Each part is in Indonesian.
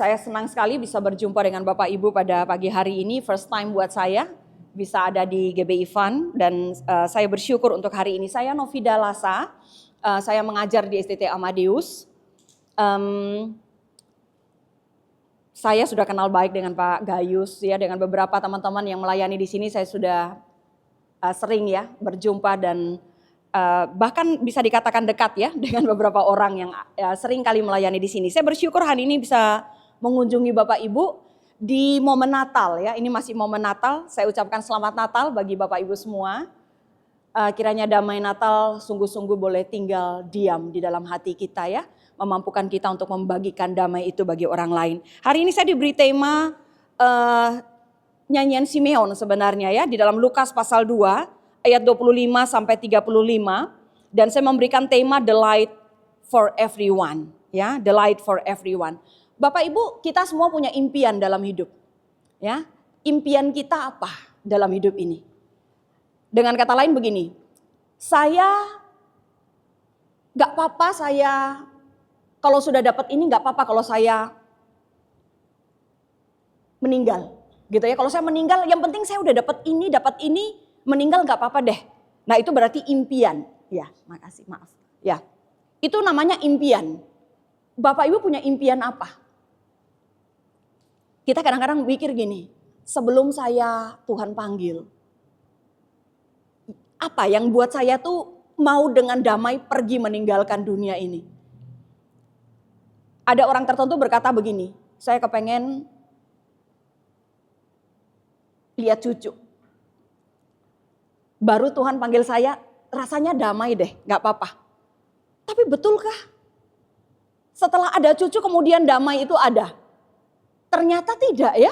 Saya senang sekali bisa berjumpa dengan Bapak Ibu pada pagi hari ini. First time buat saya bisa ada di GBI Fund dan saya bersyukur untuk hari ini. Saya Novida Lasa, saya mengajar di STT Amadeus. Saya sudah kenal baik dengan Pak Gayus ya, dengan beberapa teman-teman yang melayani di sini saya sudah sering ya berjumpa dan bahkan bisa dikatakan dekat ya dengan beberapa orang yang sering kali melayani di sini. Saya bersyukur hari ini bisa mengunjungi Bapak Ibu di momen Natal ya. Ini masih momen Natal. Saya ucapkan selamat Natal bagi Bapak Ibu semua. Kiranya damai Natal sungguh-sungguh boleh tinggal diam di dalam hati kita ya, memampukan kita untuk membagikan damai itu bagi orang lain. Hari ini saya diberi tema nyanyian Simeon sebenarnya ya, di dalam Lukas pasal 2 ayat 25 sampai 35, dan saya memberikan tema The Light for Everyone ya, The Light for Everyone. Bapak Ibu, kita semua punya impian dalam hidup ya. Impian kita apa dalam hidup ini? Dengan kata lain begini, saya gak apa-apa saya kalau sudah dapat ini, gak apa-apa kalau saya meninggal gitu ya. Kalau saya meninggal yang penting saya udah dapat ini, meninggal gak apa-apa deh. Nah itu berarti impian. Ya makasih, maaf. Ya itu namanya impian. Bapak Ibu punya impian apa? Kita kadang-kadang mikir gini, sebelum saya Tuhan panggil, apa yang buat saya tuh mau dengan damai pergi meninggalkan dunia ini. Ada orang tertentu berkata begini, saya kepengen lihat cucu. Baru Tuhan panggil saya, rasanya damai deh, gak apa-apa. Tapi betulkah? Setelah ada cucu kemudian damai itu ada? Ternyata tidak ya.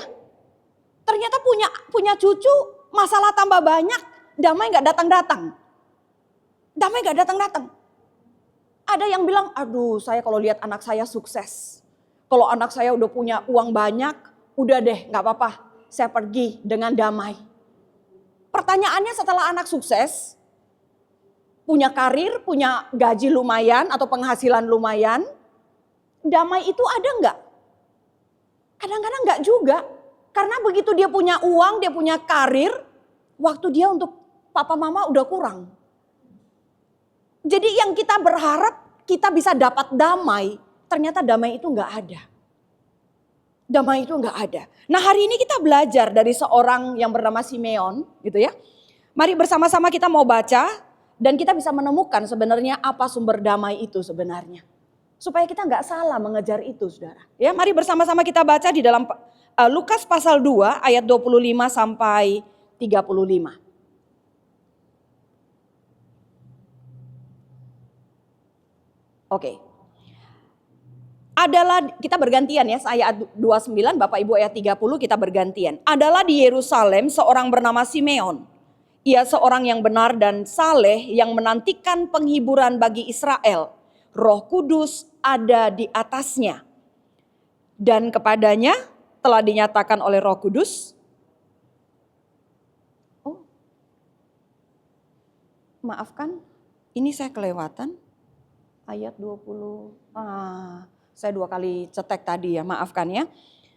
Ternyata punya cucu, masalah tambah banyak, damai gak datang-datang. Damai gak datang-datang. Ada yang bilang, aduh saya kalau lihat anak saya sukses. Kalau anak saya udah punya uang banyak, udah deh gak apa-apa. Saya pergi dengan damai. Pertanyaannya setelah anak sukses, punya karir, punya gaji lumayan atau penghasilan lumayan, damai itu ada enggak? Kadang-kadang enggak juga. Karena begitu dia punya uang, dia punya karir, waktu dia untuk papa mama udah kurang. Jadi yang kita berharap kita bisa dapat damai, ternyata damai itu enggak ada. Damai itu enggak ada. Nah hari ini kita belajar dari seorang yang bernama Simeon gitu ya. Mari bersama-sama kita mau baca dan kita bisa menemukan sebenarnya apa sumber damai itu sebenarnya. Supaya kita enggak salah mengejar itu saudara. Ya mari bersama-sama kita baca di dalam Lukas pasal 2 ayat 25 sampai 35. Oke. Adalah, kita bergantian ya, saya ayat 29, Bapak Ibu ayat 30 kita bergantian. Adalah di Yerusalem seorang bernama Simeon. Ia seorang yang benar dan saleh yang menantikan penghiburan bagi Israel. Roh Kudus ada di atasnya. Dan kepadanya telah dinyatakan oleh Roh Kudus. Oh, maafkan, ini saya kelewatan. Ayat 20, saya 2 kali cetek tadi ya, maafkan ya.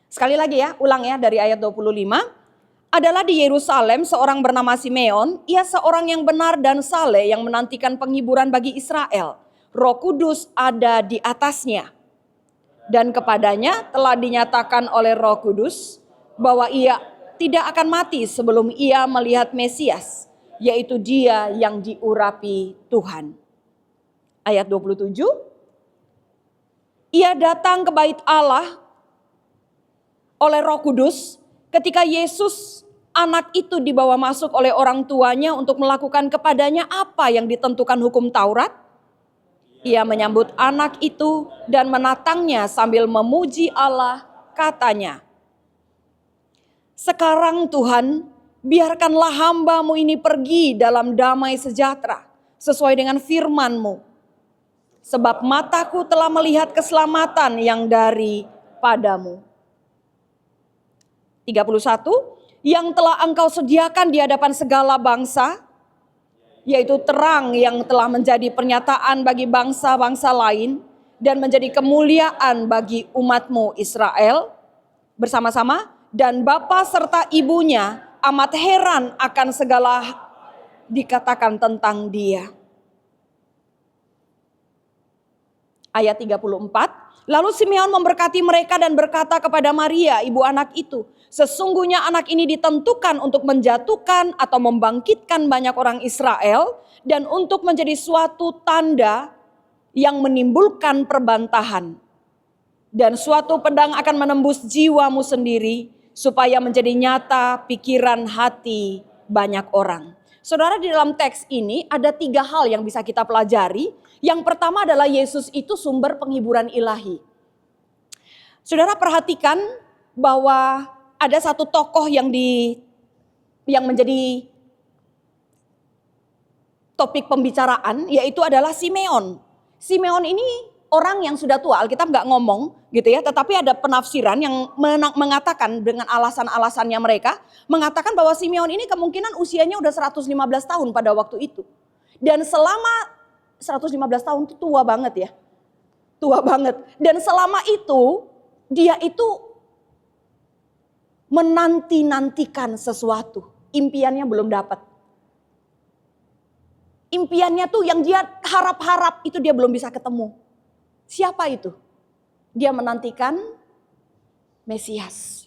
Sekali lagi ya, ulang ya dari ayat 25. Adalah di Yerusalem seorang bernama Simeon, ia seorang yang benar dan saleh yang menantikan penghiburan bagi Israel. Roh Kudus ada di atasnya. Dan kepadanya telah dinyatakan oleh Roh Kudus bahwa ia tidak akan mati sebelum ia melihat Mesias, yaitu dia yang diurapi Tuhan. Ayat 27. Ia datang ke bait Allah oleh Roh Kudus ketika Yesus anak itu dibawa masuk oleh orang tuanya untuk melakukan kepadanya apa yang ditentukan hukum Taurat. Ia menyambut anak itu dan menatangnya sambil memuji Allah, katanya, "Sekarang Tuhan, biarkanlah hamba-Mu ini pergi dalam damai sejahtera sesuai dengan firman-Mu. Sebab mataku telah melihat keselamatan yang daripadamu." 31, yang telah Engkau sediakan di hadapan segala bangsa, yaitu terang yang telah menjadi pernyataan bagi bangsa-bangsa lain, dan menjadi kemuliaan bagi umatmu Israel bersama-sama. Dan bapa serta ibunya amat heran akan segala dikatakan tentang dia. Ayat 34. Lalu Simeon memberkati mereka dan berkata kepada Maria, ibu anak itu, sesungguhnya anak ini ditentukan untuk menjatuhkan atau membangkitkan banyak orang Israel dan untuk menjadi suatu tanda yang menimbulkan perbantahan. Dan suatu pedang akan menembus jiwamu sendiri supaya menjadi nyata pikiran hati banyak orang. Saudara, di dalam teks ini ada 3 hal yang bisa kita pelajari. Yang pertama adalah Yesus itu sumber penghiburan ilahi. Saudara perhatikan bahwa ada satu tokoh yang menjadi topik pembicaraan, yaitu adalah Simeon. Simeon ini orang yang sudah tua, Alkitab nggak ngomong gitu ya, tetapi ada penafsiran yang mengatakan dengan alasan-alasannya mereka, mengatakan bahwa Simeon ini kemungkinan usianya udah 115 tahun pada waktu itu. Dan selama 115 tahun itu tua banget ya, tua banget. Dan selama itu dia itu menanti-nantikan sesuatu, impiannya belum dapat. Impiannya tuh yang dia harap-harap itu dia belum bisa ketemu. Siapa itu? Dia menantikan Mesias.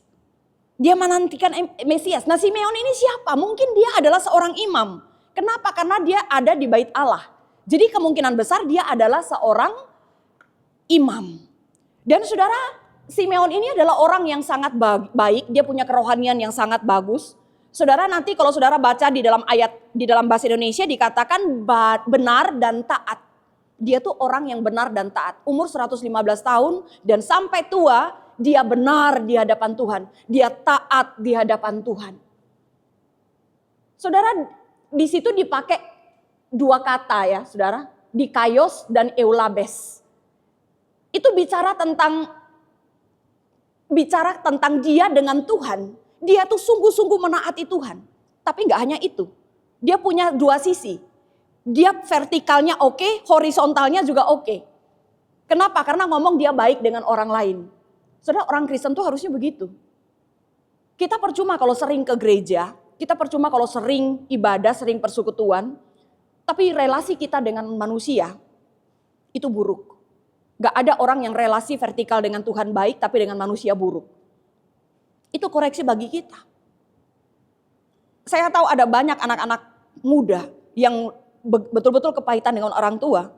Dia menantikan Mesias. Nah, Simeon ini siapa? Mungkin dia adalah seorang imam. Kenapa? Karena dia ada di bait Allah. Jadi kemungkinan besar dia adalah seorang imam. Dan saudara, Simeon ini adalah orang yang sangat baik. Dia punya kerohanian yang sangat bagus. Saudara, nanti kalau saudara baca di dalam ayat di dalam bahasa Indonesia dikatakan benar dan taat. Dia tuh orang yang benar dan taat. Umur 115 tahun dan sampai tua dia benar di hadapan Tuhan. Dia taat di hadapan Tuhan. Saudara, di situ dipakai 2 kata ya saudara. Dikaios dan eulabes. Itu bicara tentang dia dengan Tuhan. Dia tuh sungguh-sungguh menaati Tuhan. Tapi gak hanya itu. Dia punya 2 sisi. Dia vertikalnya oke, horizontalnya juga oke. Kenapa? Karena ngomong dia baik dengan orang lain. Saudara, orang Kristen tuh harusnya begitu. Kita percuma kalau sering ke gereja, kita percuma kalau sering ibadah, sering persekutuan. Tapi relasi kita dengan manusia itu buruk. Gak ada orang yang relasi vertikal dengan Tuhan baik tapi dengan manusia buruk. Itu koreksi bagi kita. Saya tahu ada banyak anak-anak muda yang betul-betul kepahitan dengan orang tua.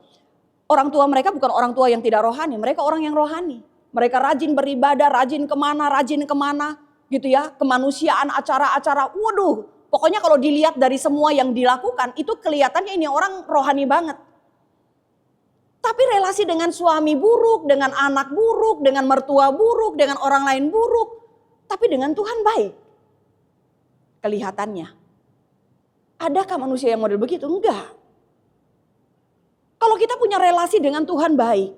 Orang tua mereka bukan orang tua yang tidak rohani, mereka orang yang rohani. Mereka rajin beribadah, rajin kemana gitu ya. Kemanusiaan, acara-acara, waduh. Pokoknya kalau dilihat dari semua yang dilakukan itu kelihatannya ini orang rohani banget. Tapi relasi dengan suami buruk, dengan anak buruk, dengan mertua buruk, dengan orang lain buruk. Tapi dengan Tuhan baik. Kelihatannya. Adakah manusia yang model begitu? Enggak. Kalau kita punya relasi dengan Tuhan baik,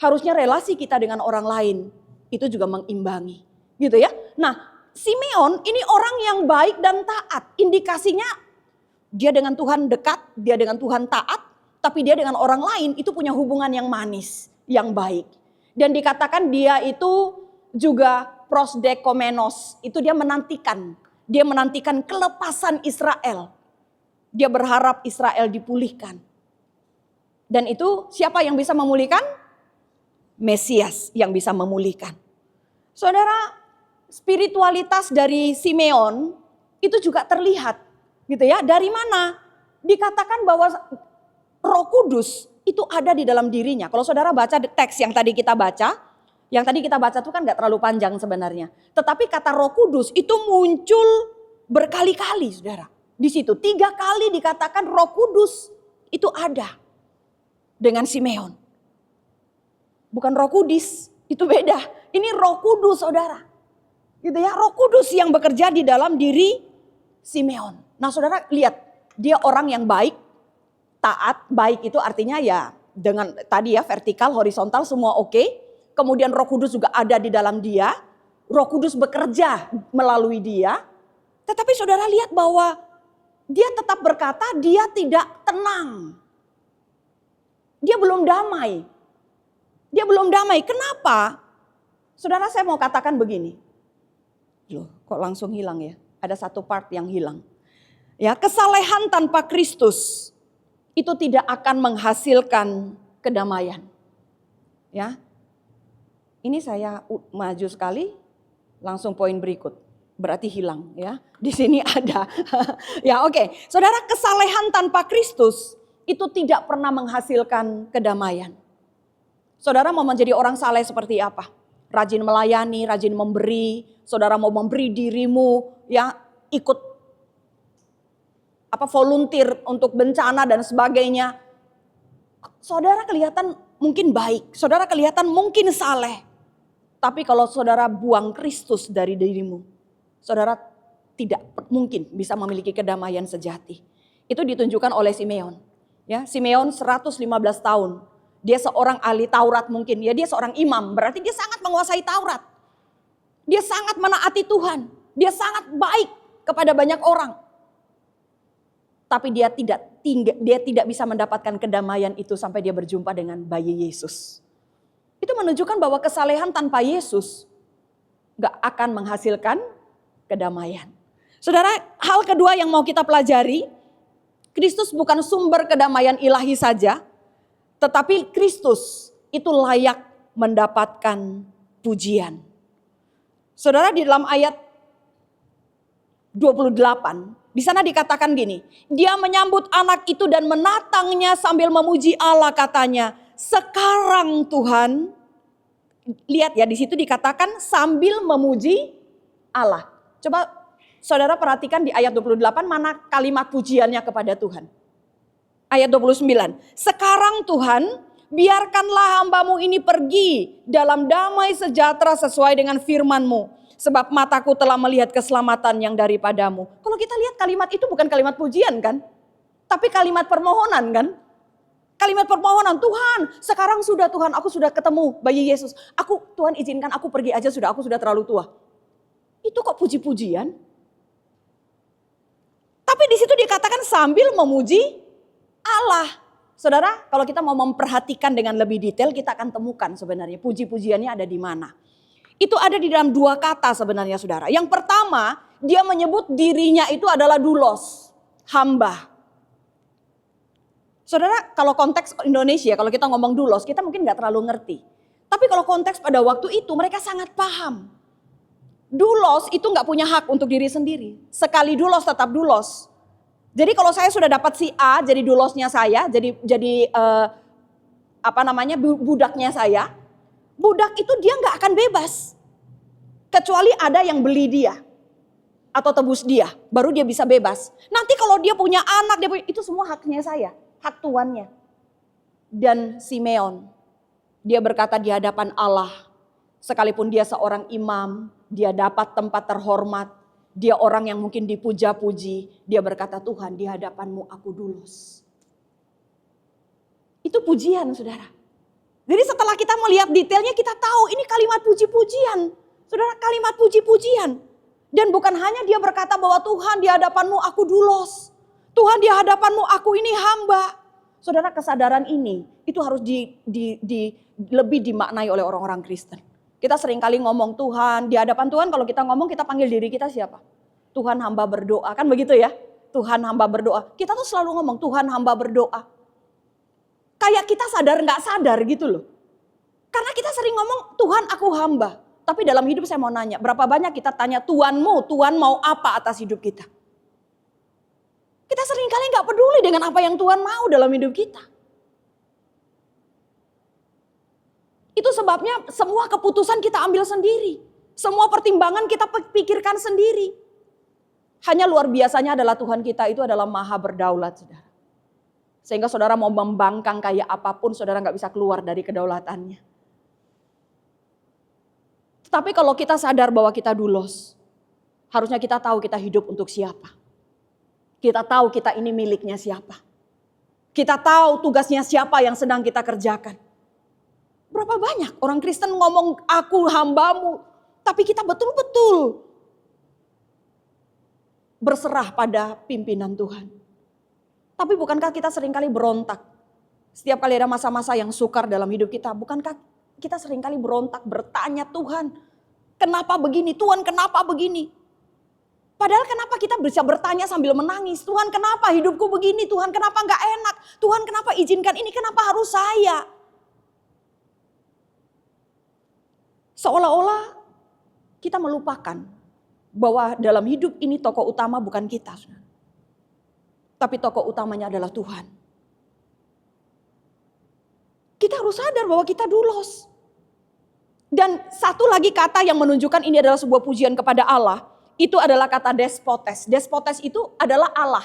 harusnya relasi kita dengan orang lain itu juga mengimbangi. Gitu ya. Nah, Simeon ini orang yang baik dan taat. Indikasinya dia dengan Tuhan dekat, dia dengan Tuhan taat, tapi dia dengan orang lain itu punya hubungan yang manis, yang baik. Dan dikatakan dia itu juga prosdekomenos, itu dia menantikan kelepasan Israel. Dia berharap Israel dipulihkan. Dan itu siapa yang bisa memulihkan? Mesias yang bisa memulihkan. Saudara, spiritualitas dari Simeon itu juga terlihat gitu ya. Dari mana? Dikatakan bahwa Roh Kudus itu ada di dalam dirinya. Kalau saudara baca teks yang tadi kita baca itu kan gak terlalu panjang sebenarnya. Tetapi kata Roh Kudus itu muncul berkali-kali saudara. Di situ 3 kali dikatakan Roh Kudus itu ada dengan Simeon. Bukan Roh Kudus, itu beda. Ini Roh Kudus saudara. Gitu ya, Roh Kudus yang bekerja di dalam diri Simeon. Nah saudara lihat, dia orang yang baik, taat. Baik itu artinya ya dengan tadi ya vertikal, horizontal semua oke. Kemudian Roh Kudus juga ada di dalam dia. Roh Kudus bekerja melalui dia. Tetapi saudara lihat bahwa dia tetap berkata dia tidak tenang. Dia belum damai. Dia belum damai. Kenapa? Saudara, saya mau katakan begini. Loh, kok langsung hilang ya? Ada satu part yang hilang. Ya, kesalehan tanpa Kristus itu tidak akan menghasilkan kedamaian. Ya. Ini saya maju sekali, langsung poin berikut. Berarti hilang ya. Di sini ada. Ya, oke. Saudara, kesalehan tanpa Kristus itu tidak pernah menghasilkan kedamaian. Saudara mau menjadi orang saleh seperti apa? Rajin melayani, rajin memberi. Saudara mau memberi dirimu, ya, ikut volunteer untuk bencana dan sebagainya. Saudara kelihatan mungkin baik, saudara kelihatan mungkin saleh. Tapi kalau saudara buang Kristus dari dirimu, saudara tidak mungkin bisa memiliki kedamaian sejati. Itu ditunjukkan oleh Simeon. Ya, Simeon 115 tahun. Dia seorang ahli Taurat mungkin, ya dia seorang imam, berarti dia sangat menguasai Taurat. Dia sangat menaati Tuhan, dia sangat baik kepada banyak orang. Tapi dia tidak bisa mendapatkan kedamaian itu sampai dia berjumpa dengan bayi Yesus. Itu menunjukkan bahwa kesalehan tanpa Yesus gak akan menghasilkan kedamaian. Saudara, hal kedua yang mau kita pelajari, Kristus bukan sumber kedamaian ilahi saja, tetapi Kristus itu layak mendapatkan pujian. Saudara, di dalam ayat 28, di sana dikatakan gini, dia menyambut anak itu dan menatangnya sambil memuji Allah, katanya, sekarang Tuhan, lihat ya di situ dikatakan sambil memuji Allah. Coba saudara perhatikan di ayat 28 mana kalimat pujiannya kepada Tuhan. Ayat 29, sekarang Tuhan biarkanlah hambamu ini pergi dalam damai sejahtera sesuai dengan firman-Mu. Sebab mataku telah melihat keselamatan yang daripadamu. Kalau kita lihat kalimat itu bukan kalimat pujian kan? Tapi kalimat permohonan kan? Kalimat permohonan, Tuhan sekarang sudah Tuhan aku sudah ketemu bayi Yesus. Tuhan izinkan aku pergi aja sudah, aku sudah terlalu tua. Itu kok puji-pujian? Tapi di situ dikatakan sambil memuji Allah. Saudara, kalau kita mau memperhatikan dengan lebih detail, kita akan temukan sebenarnya puji-pujiannya ada di mana. Itu ada di dalam dua kata sebenarnya saudara. Yang pertama, dia menyebut dirinya itu adalah doulos, hamba. Saudara, kalau konteks Indonesia, kalau kita ngomong doulos, kita mungkin gak terlalu ngerti. Tapi kalau konteks pada waktu itu, mereka sangat paham. Doulos itu gak punya hak untuk diri sendiri. Sekali doulos tetap doulos. Jadi kalau saya sudah dapat si A jadi doulosnya saya, jadi budaknya saya, budak itu dia nggak akan bebas, kecuali ada yang beli dia atau tebus dia, baru dia bisa bebas. Nanti kalau dia punya anak, itu semua haknya saya, hak tuannya. Dan Simeon, dia berkata di hadapan Allah, sekalipun dia seorang imam, dia dapat tempat terhormat. Dia orang yang mungkin dipuja-puji. Dia berkata, Tuhan di hadapan-Mu aku doulos. Itu pujian saudara. Jadi setelah kita melihat detailnya kita tahu ini kalimat puji-pujian. Saudara, kalimat puji-pujian. Dan bukan hanya dia berkata bahwa Tuhan di hadapan-Mu aku doulos. Tuhan di hadapan-Mu aku ini hamba. Saudara, kesadaran ini itu harus lebih dimaknai oleh orang-orang Kristen. Kita sering kali ngomong Tuhan, di hadapan Tuhan kalau kita ngomong kita panggil diri kita siapa? Tuhan hamba berdoa, kan begitu ya? Tuhan hamba berdoa. Kita tuh selalu ngomong Tuhan hamba berdoa. Kayak kita sadar nggak sadar gitu loh. Karena kita sering ngomong Tuhan aku hamba. Tapi dalam hidup saya mau nanya, berapa banyak kita tanya Tuhanmu, Tuhan mau apa atas hidup kita? Kita sering kali nggak peduli dengan apa yang Tuhan mau dalam hidup kita. Itu sebabnya semua keputusan kita ambil sendiri. Semua pertimbangan kita pikirkan sendiri. Hanya luar biasanya adalah Tuhan kita itu adalah maha berdaulat saudara. Sehingga saudara mau membangkang kayak apapun saudara gak bisa keluar dari kedaulatannya. Tetapi kalau kita sadar bahwa kita doulos, harusnya kita tahu kita hidup untuk siapa. Kita tahu kita ini miliknya siapa. Kita tahu tugasnya siapa yang sedang kita kerjakan. Berapa banyak orang Kristen ngomong aku hambamu. Tapi kita betul-betul berserah pada pimpinan Tuhan. Tapi bukankah kita seringkali berontak? Setiap kali ada masa-masa yang sukar dalam hidup kita. Bukankah kita seringkali berontak, bertanya, Tuhan kenapa begini, Tuhan kenapa begini. Padahal kenapa kita bisa bertanya sambil menangis, Tuhan kenapa hidupku begini, Tuhan kenapa gak enak, Tuhan kenapa izinkan ini, kenapa harus saya. Seolah-olah kita melupakan bahwa dalam hidup ini tokoh utama bukan kita. Tapi tokoh utamanya adalah Tuhan. Kita harus sadar bahwa kita dulos. Dan satu lagi kata yang menunjukkan ini adalah sebuah pujian kepada Allah, itu adalah kata despotes. Despotes itu adalah Allah,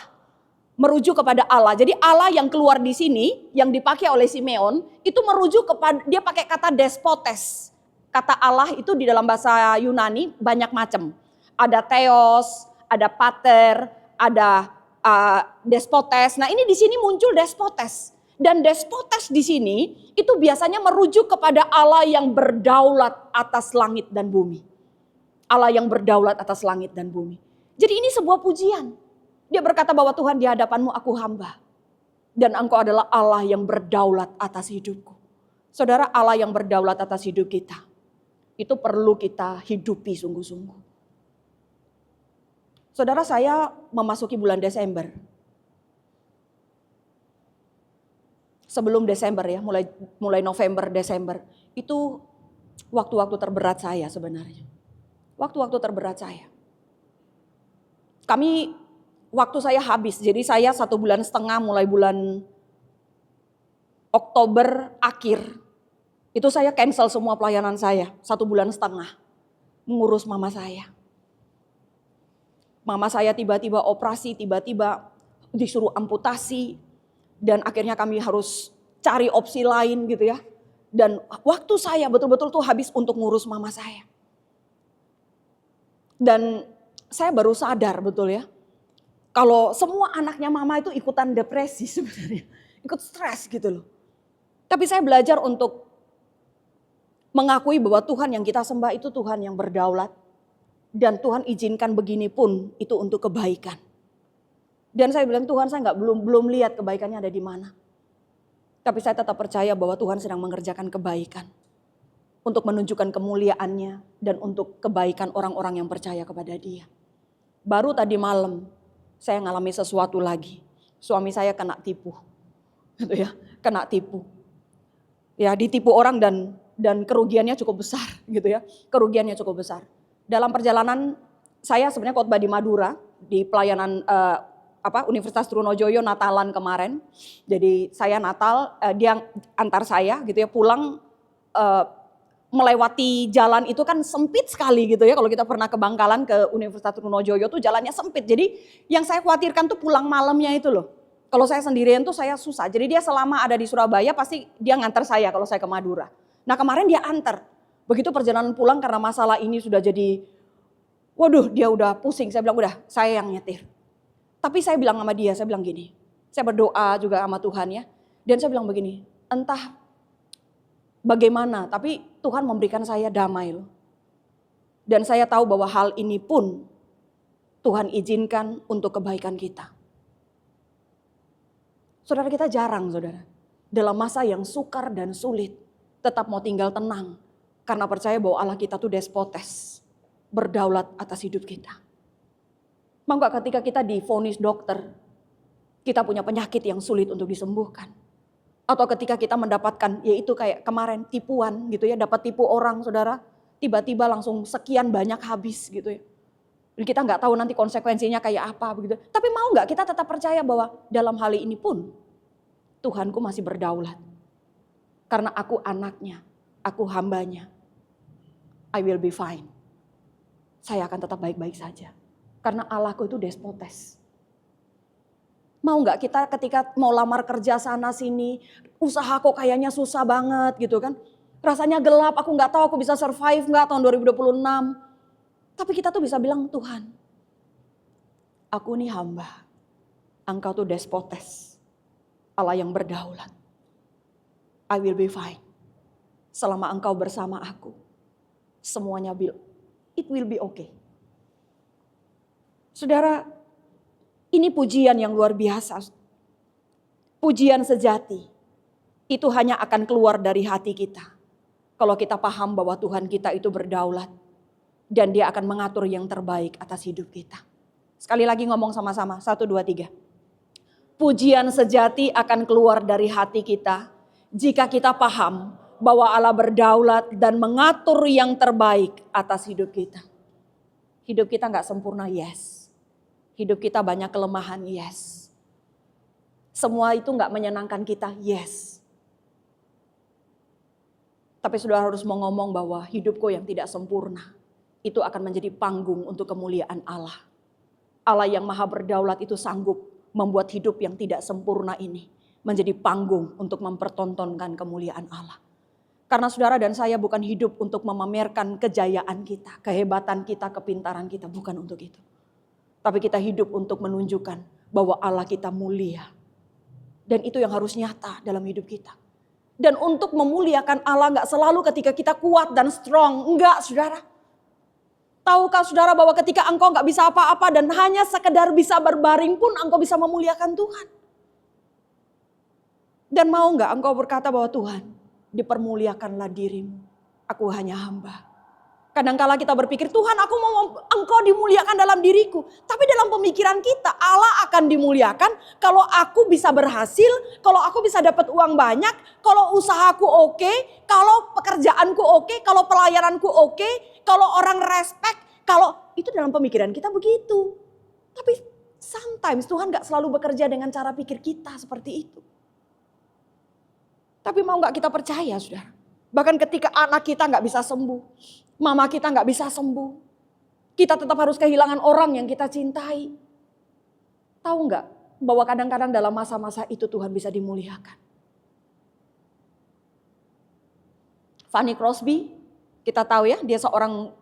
merujuk kepada Allah. Jadi Allah yang keluar di sini, yang dipakai oleh Simeon, itu merujuk kepada, dia pakai kata despotes. Kata Allah itu di dalam bahasa Yunani banyak macam. Ada theos, ada pater, ada despotes. Nah ini di sini muncul despotes. Dan despotes di sini itu biasanya merujuk kepada Allah yang berdaulat atas langit dan bumi. Allah yang berdaulat atas langit dan bumi. Jadi ini sebuah pujian. Dia berkata bahwa Tuhan di hadapanmu aku hamba. Dan engkau adalah Allah yang berdaulat atas hidupku. Saudara, Allah yang berdaulat atas hidup kita. Itu perlu kita hidupi sungguh-sungguh. Saudara, saya memasuki bulan Desember. Sebelum Desember ya, mulai November, Desember. Itu waktu-waktu terberat saya sebenarnya. Waktu-waktu terberat saya. Waktu saya habis, jadi saya 1,5 bulan mulai bulan Oktober akhir. Itu saya cancel semua pelayanan saya, 1,5 bulan. Mengurus mama saya. Mama saya tiba-tiba operasi, tiba-tiba disuruh amputasi. Dan akhirnya kami harus cari opsi lain gitu ya. Dan waktu saya betul-betul tuh habis untuk ngurus mama saya. Dan saya baru sadar betul ya. Kalau semua anaknya mama itu ikutan depresi sebenarnya. Ikut stres gitu loh. Tapi saya belajar untuk mengakui bahwa Tuhan yang kita sembah itu Tuhan yang berdaulat. Dan Tuhan izinkan begini pun itu untuk kebaikan. Dan saya bilang Tuhan saya belum lihat kebaikannya ada di mana. Tapi saya tetap percaya bahwa Tuhan sedang mengerjakan kebaikan. Untuk menunjukkan kemuliaannya dan untuk kebaikan orang-orang yang percaya kepada Dia. Baru tadi malam saya ngalami sesuatu lagi. Suami saya kena tipu. Gitu ya, kena tipu. Ya, ditipu orang dan kerugiannya cukup besar gitu ya. Kerugiannya cukup besar. Dalam perjalanan saya sebenarnya khotbah di Madura di pelayanan Universitas Trunojoyo Natalan kemarin. Jadi saya Natal, dia antar saya gitu ya pulang melewati jalan itu kan sempit sekali gitu ya. Kalau kita pernah ke Bangkalan ke Universitas Trunojoyo tuh jalannya sempit. Jadi yang saya khawatirkan tuh pulang malamnya itu loh. Kalau saya sendirian tuh saya susah. Jadi dia selama ada di Surabaya pasti dia ngantar saya kalau saya ke Madura. Nah kemarin dia antar. Begitu perjalanan pulang karena masalah ini sudah jadi, waduh dia udah pusing. Saya bilang udah saya yang nyetir. Tapi saya bilang sama dia, saya bilang gini, saya berdoa juga sama Tuhan ya. Dan saya bilang begini, entah bagaimana tapi Tuhan memberikan saya damai loh. Dan saya tahu bahwa hal ini pun Tuhan izinkan untuk kebaikan kita. Saudara kita jarang saudara, dalam masa yang sukar dan sulit tetap mau tinggal tenang. Karena percaya bahwa Allah kita tuh despotes, berdaulat atas hidup kita. Mau gak ketika kita divonis dokter, kita punya penyakit yang sulit untuk disembuhkan. Atau ketika kita mendapatkan, yaitu kayak kemarin tipuan gitu ya, dapat tipu orang saudara, tiba-tiba langsung sekian banyak habis gitu ya. Dan kita gak tahu nanti konsekuensinya kayak apa begitu. Tapi mau gak kita tetap percaya bahwa dalam hal ini pun Tuhanku masih berdaulat. Karena aku anaknya, aku hambanya. I will be fine. Saya akan tetap baik-baik saja. Karena Allahku itu despotes. Mau gak kita ketika mau lamar kerja sana sini, usaha kok kayaknya susah banget gitu kan. Rasanya gelap, aku gak tahu aku bisa survive gak tahun 2026. Tapi kita tuh bisa bilang Tuhan, aku ini hamba, Engkau tuh despotes, Allah yang berdaulat. I will be fine. Selama Engkau bersama aku, semuanya it will be okay. Saudara, ini pujian yang luar biasa. Pujian sejati. Itu hanya akan keluar dari hati kita. Kalau kita paham bahwa Tuhan kita itu berdaulat dan Dia akan mengatur yang terbaik atas hidup kita. Sekali lagi ngomong sama-sama, 1, 2, 3. Pujian sejati akan keluar dari hati kita jika kita paham bahwa Allah berdaulat dan mengatur yang terbaik atas hidup kita. Hidup kita gak sempurna, yes. Hidup kita banyak kelemahan, yes. Semua itu gak menyenangkan kita, yes. Tapi saudara harus mau ngomong bahwa hidupku yang tidak sempurna itu akan menjadi panggung untuk kemuliaan Allah. Allah yang maha berdaulat itu sanggup membuat hidup yang tidak sempurna ini menjadi panggung untuk mempertontonkan kemuliaan Allah. Karena saudara dan saya bukan hidup untuk memamerkan kejayaan kita, kehebatan kita, kepintaran kita. Bukan untuk itu. Tapi kita hidup untuk menunjukkan bahwa Allah kita mulia. Dan itu yang harus nyata dalam hidup kita. Dan untuk memuliakan Allah gak selalu ketika kita kuat dan strong. Enggak saudara. Tahukah saudara bahwa ketika engkau gak bisa apa-apa dan hanya sekedar bisa berbaring pun engkau bisa memuliakan Tuhan. Dan mau gak engkau berkata bahwa Tuhan, dipermuliakanlah dirimu. Aku hanya hamba. Kadangkala kita berpikir, Tuhan aku mau engkau dimuliakan dalam diriku. Tapi dalam pemikiran kita, Allah akan dimuliakan kalau aku bisa berhasil, kalau aku bisa dapat uang banyak, kalau usahaku oke, kalau pekerjaanku oke, kalau pelayananku oke, kalau orang respect, kalau itu dalam pemikiran kita begitu. Tapi sometimes Tuhan gak selalu bekerja dengan cara pikir kita seperti itu. Tapi mau gak kita percaya saudara? Bahkan ketika anak kita gak bisa sembuh, mama kita gak bisa sembuh, kita tetap harus kehilangan orang yang kita cintai. Tahu gak bahwa kadang-kadang dalam masa-masa itu Tuhan bisa dimuliakan. Fanny Crosby, kita tahu ya, dia seorang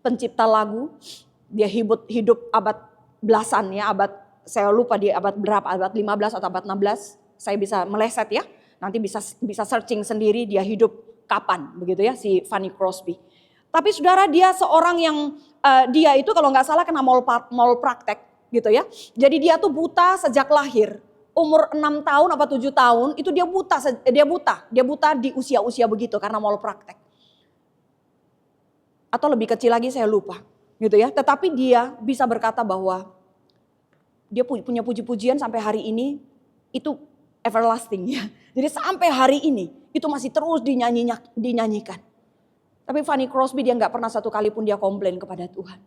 pencipta lagu. Dia hidup abad belasan ya, saya lupa di abad berapa, abad 15 atau abad 16. Saya bisa meleset ya, nanti bisa searching sendiri dia hidup kapan begitu ya si Fanny Crosby. Tapi saudara dia seorang yang dia itu kalau nggak salah kena malpraktek gitu ya. Jadi dia tuh buta sejak lahir. Umur 6 tahun apa 7 tahun itu dia buta di usia-usia begitu karena malpraktek. Atau lebih kecil lagi saya lupa gitu ya. Tetapi dia bisa berkata bahwa dia punya puji-pujian sampai hari ini itu everlasting ya. Jadi sampai hari ini itu masih terus dinyanyikan. Tapi Fanny Crosby dia gak pernah satu kali pun dia komplain kepada Tuhan.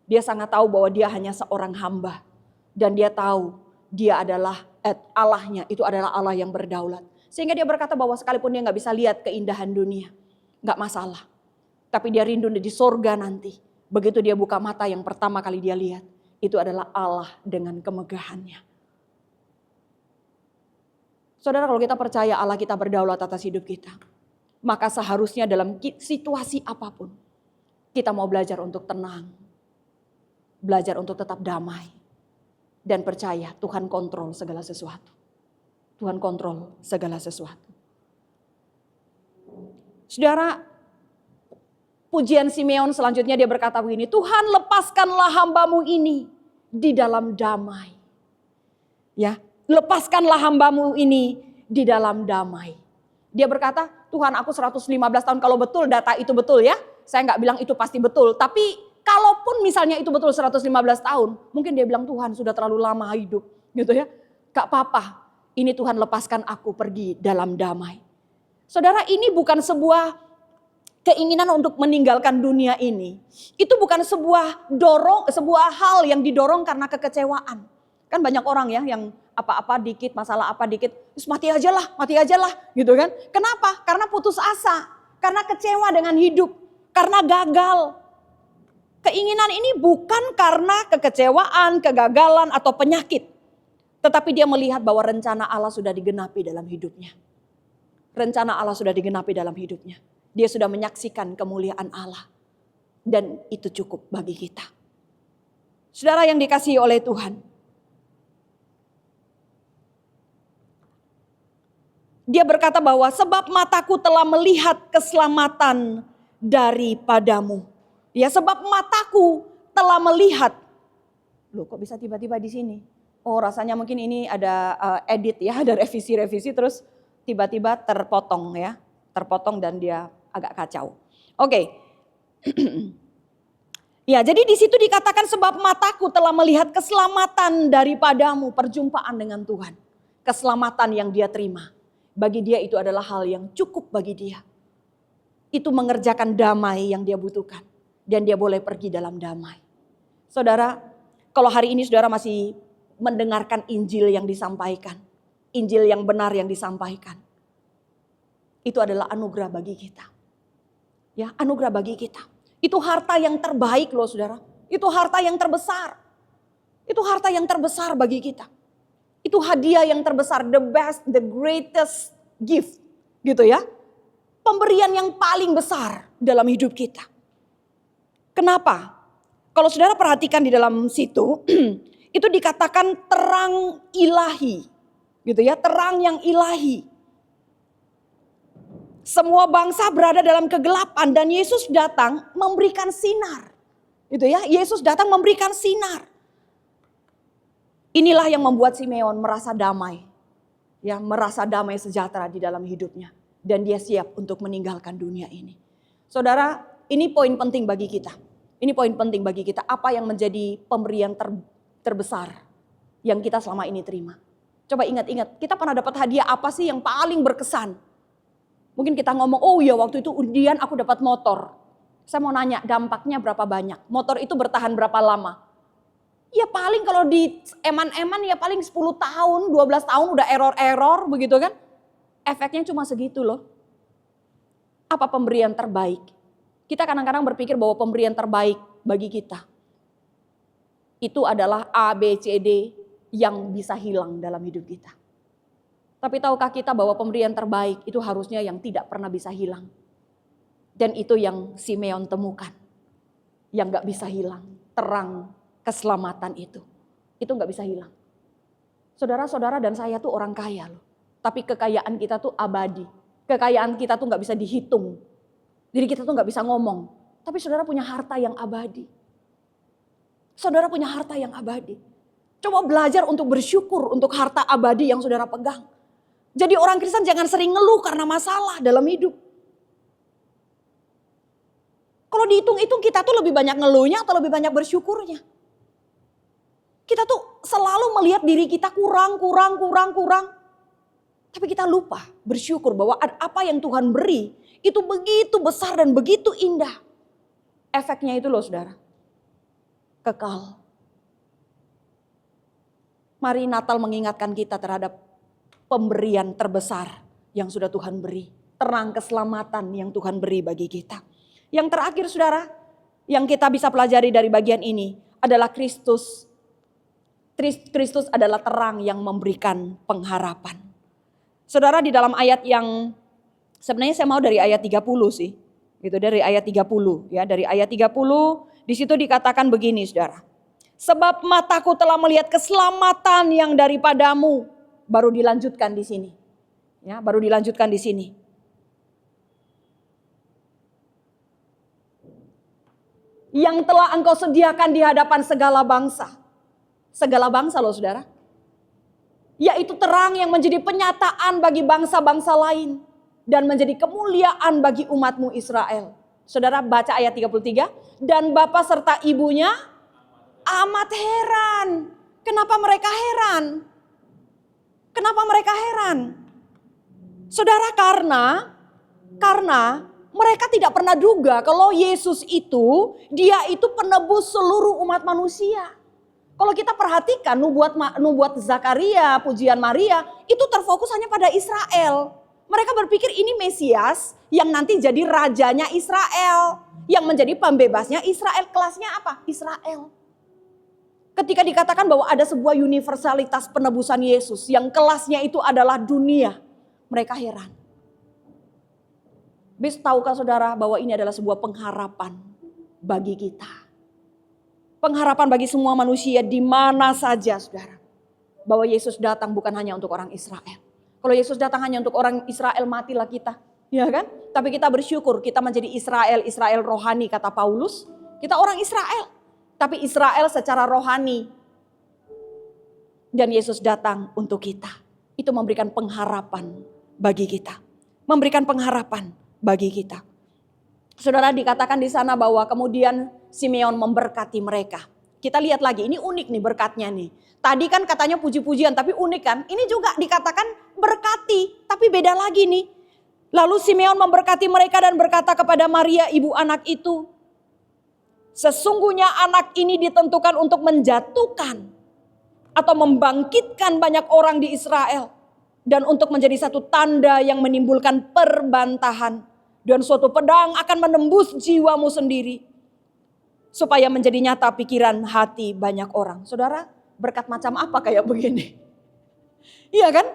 Dia sangat tahu bahwa dia hanya seorang hamba. Dan dia tahu dia adalah Allahnya itu adalah Allah yang berdaulat. Sehingga dia berkata bahwa sekalipun dia gak bisa lihat keindahan dunia. Gak masalah. Tapi dia rindu di sorga nanti. Begitu dia buka mata yang pertama kali dia lihat. Itu adalah Allah dengan kemegahannya. Saudara kalau kita percaya Allah kita berdaulat atas hidup kita. Maka seharusnya dalam situasi apapun. Kita mau belajar untuk tenang. Belajar untuk tetap damai. Dan percaya Tuhan kontrol segala sesuatu. Tuhan kontrol segala sesuatu. Saudara, pujian Simeon selanjutnya dia berkata begini. Tuhan lepaskanlah hambamu ini di dalam damai. Ya. Lepaskanlah hambamu ini di dalam damai. Dia berkata, Tuhan aku 115 tahun kalau betul data itu betul ya. Saya gak bilang itu pasti betul. Tapi kalaupun misalnya itu betul 115 tahun. Mungkin dia bilang Tuhan sudah terlalu lama hidup. Gitu ya. Gak apa-apa. Ini Tuhan lepaskan aku pergi dalam damai. Saudara ini bukan sebuah keinginan untuk meninggalkan dunia ini. Itu bukan sebuah hal yang didorong karena kekecewaan. Kan banyak orang ya yang apa-apa dikit, masalah apa dikit, terus mati aja lah gitu kan. Kenapa? Karena putus asa, karena kecewa dengan hidup, karena gagal. Keinginan ini bukan karena kekecewaan, kegagalan atau penyakit. Tetapi dia melihat bahwa rencana Allah sudah digenapi dalam hidupnya. Rencana Allah sudah digenapi dalam hidupnya. Dia sudah menyaksikan kemuliaan Allah. Dan itu cukup bagi kita. Saudara yang dikasihi oleh Tuhan. Dia berkata bahwa sebab mataku telah melihat keselamatan daripadamu. Ya sebab mataku telah melihat. Loh kok bisa tiba-tiba di sini? Oh rasanya mungkin ini ada edit ya, ada revisi-revisi terus tiba-tiba terpotong ya. Terpotong dan dia agak kacau. Oke. Ya, jadi di situ dikatakan sebab mataku telah melihat keselamatan daripadamu, perjumpaan dengan Tuhan. Keselamatan yang dia terima. Bagi dia itu adalah hal yang cukup bagi dia. Itu mengerjakan damai yang dia butuhkan. Dan dia boleh pergi dalam damai. Saudara, kalau hari ini saudara masih mendengarkan Injil yang disampaikan. Injil yang benar yang disampaikan. Itu adalah anugerah bagi kita. Ya, anugerah bagi kita. Itu harta yang terbaik loh saudara. Itu harta yang terbesar. Itu harta yang terbesar bagi kita. Itu hadiah yang terbesar. The best, the greatest gift. Gitu ya. Pemberian yang paling besar dalam hidup kita. Kenapa? Kalau saudara perhatikan di dalam situ, itu dikatakan terang ilahi. Gitu ya, terang yang ilahi. Semua bangsa berada dalam kegelapan dan Yesus datang memberikan sinar. Gitu ya, Yesus datang memberikan sinar. Inilah yang membuat Simeon merasa damai. Ya, merasa damai sejahtera di dalam hidupnya. Dan dia siap untuk meninggalkan dunia ini. Saudara, ini poin penting bagi kita. Ini poin penting bagi kita. Apa yang menjadi pemberian terbesar yang kita selama ini terima. Coba ingat-ingat, kita pernah dapat hadiah apa sih yang paling berkesan? Mungkin kita ngomong, oh iya waktu itu undian aku dapat motor. Saya mau nanya, dampaknya berapa banyak? Motor itu bertahan berapa lama? Ya paling kalau di eman-eman ya paling 10 tahun, 12 tahun udah error-error begitu kan. Efeknya cuma segitu loh. Apa pemberian terbaik? Kita kadang-kadang berpikir bahwa pemberian terbaik bagi kita itu adalah A, B, C, D yang bisa hilang dalam hidup kita. Tapi tahukah kita bahwa pemberian terbaik itu harusnya yang tidak pernah bisa hilang. Dan itu yang Simeon temukan. Yang gak bisa hilang. Terang keselamatan itu. Itu gak bisa hilang. Saudara-saudara dan saya tuh orang kaya loh. Tapi kekayaan kita tuh abadi. Kekayaan kita tuh gak bisa dihitung. Jadi kita tuh gak bisa ngomong. Tapi saudara punya harta yang abadi. Saudara punya harta yang abadi. Coba belajar untuk bersyukur untuk harta abadi yang saudara pegang. Jadi orang Kristen jangan sering ngeluh karena masalah dalam hidup. Kalau dihitung-hitung kita tuh lebih banyak ngeluhnya atau lebih banyak bersyukurnya. Kita tuh selalu melihat diri kita kurang. Tapi kita lupa bersyukur bahwa apa yang Tuhan beri itu begitu besar dan begitu indah. Efeknya itu loh saudara. Kekal. Mari Natal mengingatkan kita terhadap pemberian terbesar yang sudah Tuhan beri. Terang keselamatan yang Tuhan beri bagi kita. Yang terakhir saudara, yang kita bisa pelajari dari bagian ini adalah Kristus. Kristus adalah terang yang memberikan pengharapan. Saudara di dalam ayat yang sebenarnya saya mau dari ayat 30 sih. Gitu dari ayat 30 ya, dari ayat 30 di situ dikatakan begini saudara. Sebab mataku telah melihat keselamatan yang daripadamu. Baru dilanjutkan di sini. Ya, baru dilanjutkan di sini. Yang telah engkau sediakan di hadapan segala bangsa. Segala bangsa loh saudara. Yaitu terang yang menjadi penyataan bagi bangsa-bangsa lain. Dan menjadi kemuliaan bagi umatmu Israel. Saudara baca ayat 33. Dan bapa serta ibunya amat heran. Kenapa mereka heran? Kenapa mereka heran? Saudara karena mereka tidak pernah duga kalau Yesus itu, dia itu penebus seluruh umat manusia. Kalau kita perhatikan nubuat Zakaria, pujian Maria, itu terfokus hanya pada Israel. Mereka berpikir ini Mesias yang nanti jadi rajanya Israel. Yang menjadi pembebasnya Israel. Kelasnya apa? Israel. Ketika dikatakan bahwa ada sebuah universalitas penebusan Yesus yang kelasnya itu adalah dunia. Mereka heran. Bis tahukah saudara bahwa ini adalah sebuah pengharapan bagi kita. Pengharapan bagi semua manusia di mana saja saudara. Bahwa Yesus datang bukan hanya untuk orang Israel. Kalau Yesus datang hanya untuk orang Israel matilah kita. Ya kan? Tapi kita bersyukur kita menjadi Israel rohani kata Paulus. Kita orang Israel. Tapi Israel secara rohani. Dan Yesus datang untuk kita. Itu memberikan pengharapan bagi kita. Memberikan pengharapan bagi kita. Saudara, dikatakan di sana bahwa kemudian Simeon memberkati mereka. Kita lihat lagi, ini unik nih berkatnya nih. Tadi kan katanya puji-pujian, tapi unik kan? Ini juga dikatakan berkati, tapi beda lagi nih. Lalu Simeon memberkati mereka dan berkata kepada Maria, ibu anak itu, sesungguhnya anak ini ditentukan untuk menjatuhkan atau membangkitkan banyak orang di Israel. Dan untuk menjadi satu tanda yang menimbulkan perbantahan. Dan suatu pedang akan menembus jiwamu sendiri. Supaya menjadi nyata pikiran hati banyak orang. Saudara, berkat macam apa kayak begini? Iya kan?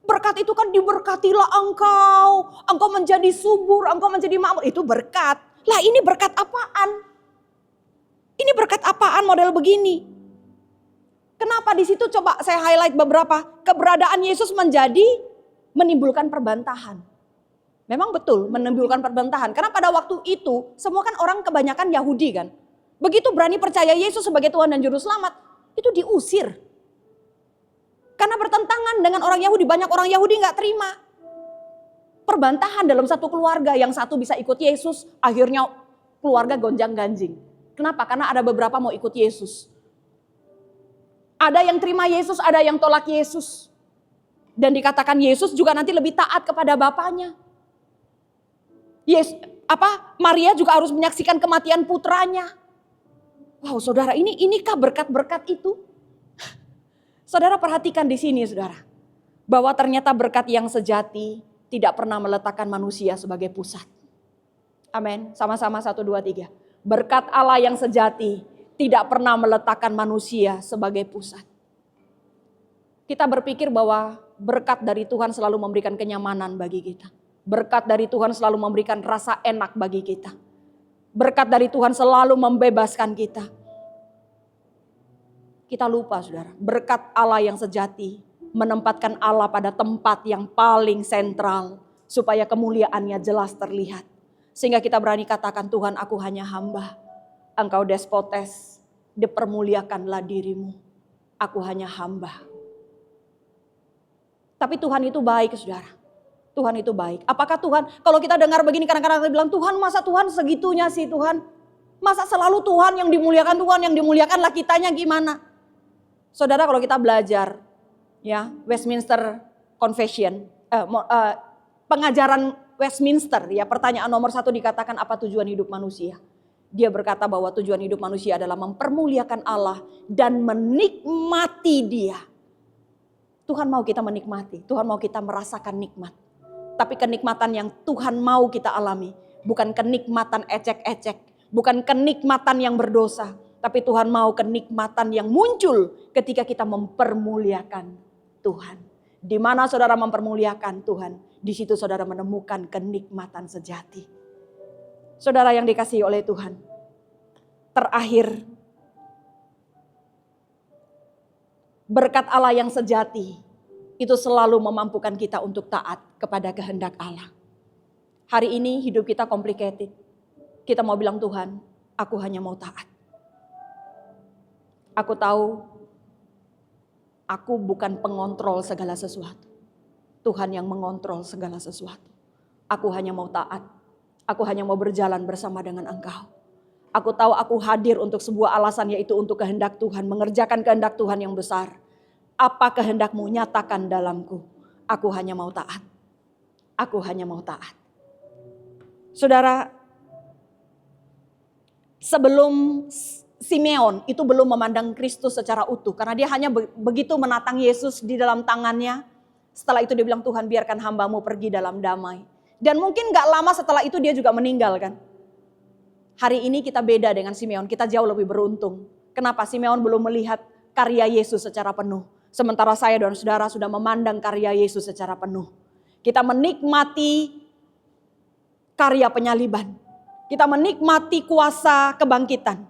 Berkat itu kan diberkatilah engkau menjadi subur, engkau menjadi makmur. Itu berkat. Lah ini berkat apaan? Ini berkat apaan model begini? Kenapa di situ coba saya highlight beberapa. Keberadaan Yesus menimbulkan perbantahan. Memang betul menimbulkan perbantahan. Karena pada waktu itu semua kan orang kebanyakan Yahudi kan. Begitu berani percaya Yesus sebagai Tuhan dan Juru Selamat, itu diusir. Karena bertentangan dengan orang Yahudi. Banyak orang Yahudi gak terima. Perbantahan dalam satu keluarga. Yang satu bisa ikut Yesus, akhirnya keluarga gonjang ganjing. Kenapa? Karena ada beberapa mau ikut Yesus. Ada yang terima Yesus, ada yang tolak Yesus. Dan dikatakan Yesus juga nanti lebih taat kepada Bapaknya. Maria juga harus menyaksikan kematian putranya. Wow, saudara, inikah berkat-berkat itu? Saudara perhatikan di sini, saudara, bahwa ternyata berkat yang sejati tidak pernah meletakkan manusia sebagai pusat. Amin. Sama-sama 1, 2, 3. Berkat Allah yang sejati tidak pernah meletakkan manusia sebagai pusat. Kita berpikir bahwa berkat dari Tuhan selalu memberikan kenyamanan bagi kita. Berkat dari Tuhan selalu memberikan rasa enak bagi kita. Berkat dari Tuhan selalu membebaskan kita. Kita lupa, saudara, berkat Allah yang sejati menempatkan Allah pada tempat yang paling sentral supaya kemuliaannya jelas terlihat. Sehingga kita berani katakan, Tuhan, aku hanya hamba. Engkau despotes, dipermuliakanlah dirimu. Aku hanya hamba. Tapi Tuhan itu baik, saudara. Tuhan itu baik. Apakah Tuhan, kalau kita dengar begini kadang-kadang kita bilang, Tuhan masa Tuhan segitunya sih Tuhan? Masa selalu Tuhan yang dimuliakanlah kitanya gimana? Saudara, kalau kita belajar ya Westminster Confession, pengajaran Westminster ya, pertanyaan nomor 1 dikatakan apa tujuan hidup manusia? Dia berkata bahwa tujuan hidup manusia adalah mempermuliakan Allah dan menikmati Dia. Tuhan mau kita menikmati, Tuhan mau kita merasakan nikmat. Tapi kenikmatan yang Tuhan mau kita alami bukan kenikmatan ecek-ecek, bukan kenikmatan yang berdosa, tapi Tuhan mau kenikmatan yang muncul ketika kita mempermuliakan Tuhan. Di mana saudara mempermuliakan Tuhan, di situ saudara menemukan kenikmatan sejati. Saudara yang dikasihi oleh Tuhan, terakhir, berkat Allah yang sejati itu selalu memampukan kita untuk taat kepada kehendak Allah. Hari ini hidup kita complicated. Kita mau bilang, Tuhan, aku hanya mau taat. Aku tahu aku bukan pengontrol segala sesuatu. Tuhan yang mengontrol segala sesuatu. Aku hanya mau taat. Aku hanya mau berjalan bersama dengan Engkau. Aku tahu aku hadir untuk sebuah alasan, yaitu untuk kehendak Tuhan. Mengerjakan kehendak Tuhan yang besar. Apa kehendak-Mu, nyatakan dalamku. Aku hanya mau taat. Aku hanya mau taat. Saudara, sebelum Simeon itu belum memandang Kristus secara utuh. Karena dia hanya begitu menatang Yesus di dalam tangannya. Setelah itu dia bilang, Tuhan biarkan hamba-Mu pergi dalam damai. Dan mungkin gak lama setelah itu dia juga meninggal kan. Hari ini kita beda dengan Simeon, kita jauh lebih beruntung. Kenapa? Simeon belum melihat karya Yesus secara penuh. Sementara saya dan saudara sudah memandang karya Yesus secara penuh. Kita menikmati karya penyaliban. Kita menikmati kuasa kebangkitan.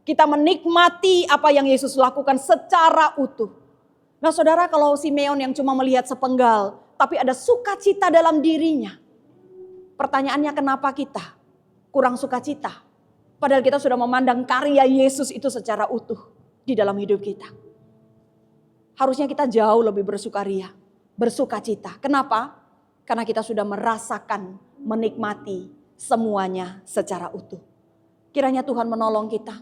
Kita menikmati apa yang Yesus lakukan secara utuh. Nah saudara, kalau Simeon yang cuma melihat sepenggal, tapi ada sukacita dalam dirinya. Pertanyaannya, kenapa kita kurang sukacita? Padahal kita sudah memandang karya Yesus itu secara utuh di dalam hidup kita. Harusnya kita jauh lebih bersukacita. Kenapa? Karena kita sudah merasakan, menikmati semuanya secara utuh. Kiranya Tuhan menolong kita.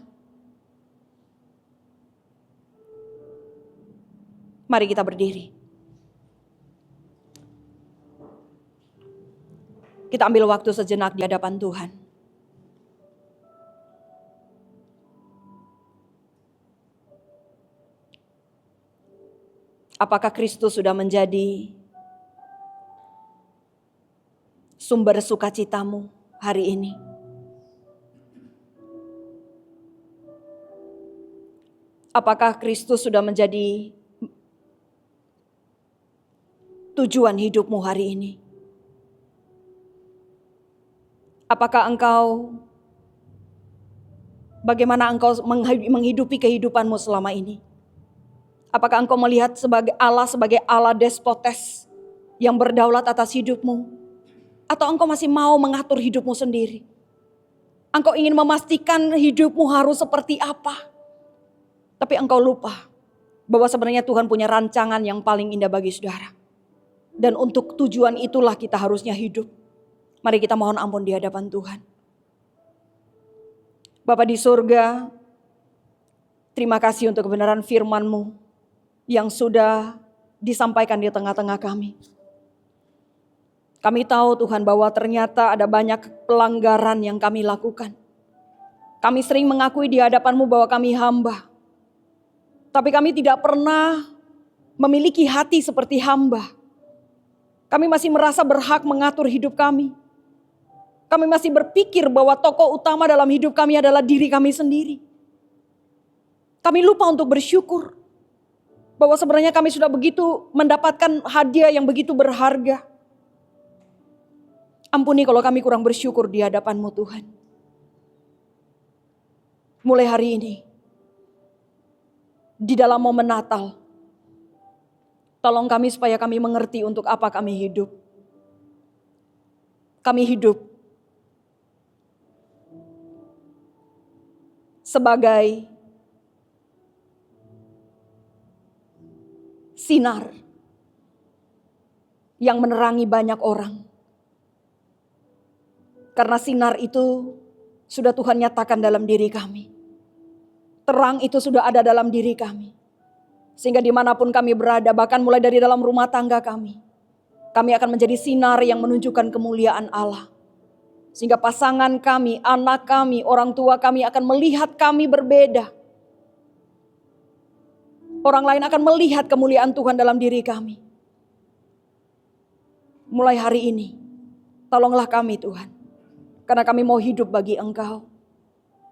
Mari kita berdiri. Kita ambil waktu sejenak di hadapan Tuhan. Apakah Kristus sudah menjadi sumber sukacitamu hari ini? Apakah Kristus sudah menjadi tujuan hidupmu hari ini? Apakah bagaimana engkau menghidupi kehidupanmu selama ini? Apakah engkau melihat sebagai Allah despotes yang berdaulat atas hidupmu? Atau engkau masih mau mengatur hidupmu sendiri? Engkau ingin memastikan hidupmu harus seperti apa? Tapi engkau lupa bahwa sebenarnya Tuhan punya rancangan yang paling indah bagi saudara. Dan untuk tujuan itulah kita harusnya hidup. Mari kita mohon ampun di hadapan Tuhan. Bapa di surga, terima kasih untuk kebenaran firman-Mu yang sudah disampaikan di tengah-tengah kami. Kami tahu Tuhan bahwa ternyata ada banyak pelanggaran yang kami lakukan. Kami sering mengakui di hadapan-Mu bahwa kami hamba. Tapi kami tidak pernah memiliki hati seperti hamba. Kami masih merasa berhak mengatur hidup kami. Kami masih berpikir bahwa tokoh utama dalam hidup kami adalah diri kami sendiri. Kami lupa untuk bersyukur bahwa sebenarnya kami sudah begitu mendapatkan hadiah yang begitu berharga. Ampuni kalau kami kurang bersyukur di hadapan-Mu Tuhan. Mulai hari ini, di dalam momen Natal, tolong kami supaya kami mengerti untuk apa kami hidup. Kami hidup sebagai sinar yang menerangi banyak orang. Karena sinar itu sudah Tuhan nyatakan dalam diri kami. Terang itu sudah ada dalam diri kami. Sehingga dimanapun kami berada, bahkan mulai dari dalam rumah tangga kami akan menjadi sinar yang menunjukkan kemuliaan Allah. Sehingga pasangan kami, anak kami, orang tua kami akan melihat kami berbeda. Orang lain akan melihat kemuliaan Tuhan dalam diri kami. Mulai hari ini, tolonglah kami Tuhan. Karena kami mau hidup bagi Engkau.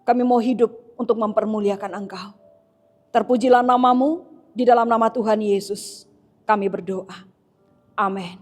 Kami mau hidup untuk mempermuliakan Engkau. Terpujilah nama-Mu, di dalam nama Tuhan Yesus kami berdoa. Amin.